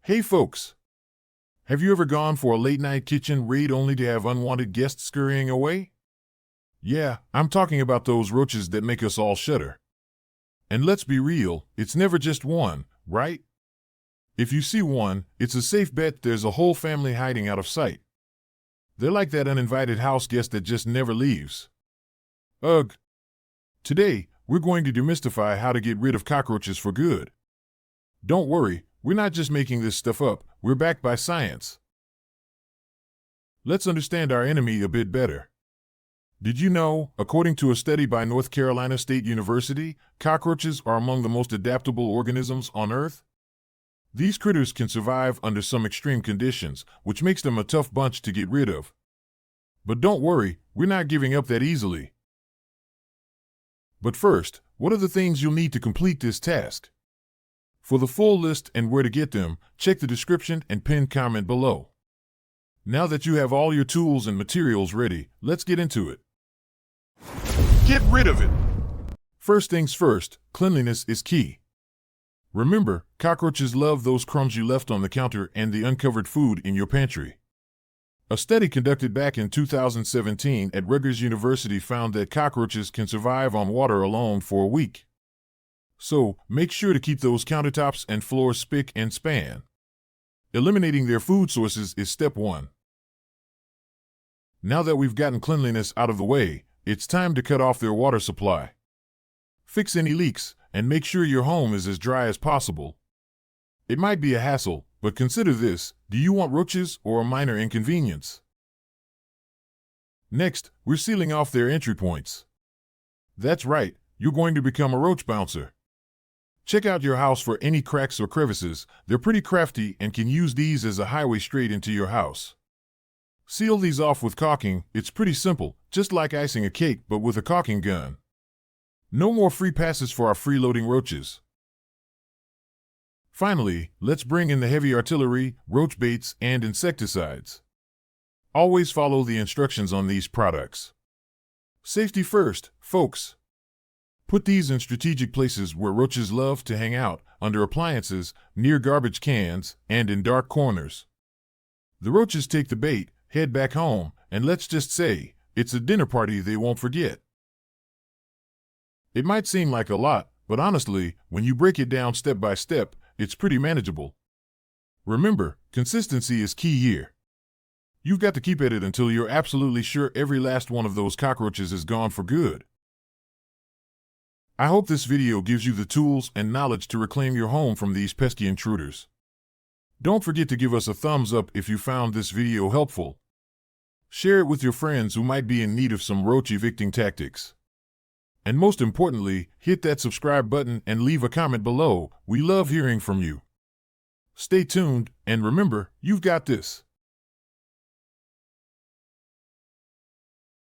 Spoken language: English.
Hey folks! Have you ever gone for a late-night kitchen raid only to have unwanted guests scurrying away? Yeah, I'm talking about those roaches that make us all shudder. And let's be real, it's never just one, right? If you see one, it's a safe bet there's a whole family hiding out of sight. They're like that uninvited house guest that just never leaves. Ugh! Today, we're going to demystify how to get rid of cockroaches for good. Don't worry, we're not just making this stuff up, we're backed by science. Let's understand our enemy a bit better. Did you know, according to a study by North Carolina State University, cockroaches are among the most adaptable organisms on Earth? These critters can survive under some extreme conditions, which makes them a tough bunch to get rid of. But don't worry, we're not giving up that easily. But first, what are the things you'll need to complete this task? For the full list and where to get them, check the description and pinned comment below. Now that you have all your tools and materials ready, let's get into it. Get rid of it! First things first, cleanliness is key. Remember, cockroaches love those crumbs you left on the counter and the uncovered food in your pantry. A study conducted back in 2017 at Rutgers University found that cockroaches can survive on water alone for a week. So, make sure to keep those countertops and floors spick and span. Eliminating their food sources is step one. Now that we've gotten cleanliness out of the way, it's time to cut off their water supply. Fix any leaks, and make sure your home is as dry as possible. It might be a hassle, but consider this: do you want roaches or a minor inconvenience? Next, we're sealing off their entry points. That's right, you're going to become a roach bouncer. Check out your house for any cracks or crevices. They're pretty crafty and can use these as a highway straight into your house. Seal these off with caulking. It's pretty simple, just like icing a cake but with a caulking gun. No more free passes for our freeloading roaches. Finally, let's bring in the heavy artillery, roach baits, and insecticides. Always follow the instructions on these products. Safety first, folks. Put these in strategic places where roaches love to hang out, under appliances, near garbage cans, and in dark corners. The roaches take the bait, head back home, and let's just say, it's a dinner party they won't forget. It might seem like a lot, but honestly, when you break it down step by step, it's pretty manageable. Remember, consistency is key here. You've got to keep at it until you're absolutely sure every last one of those cockroaches is gone for good. I hope this video gives you the tools and knowledge to reclaim your home from these pesky intruders. Don't forget to give us a thumbs up if you found this video helpful. Share it with your friends who might be in need of some roach evicting tactics. And most importantly, hit that subscribe button and leave a comment below. We love hearing from you. Stay tuned, and remember, you've got this.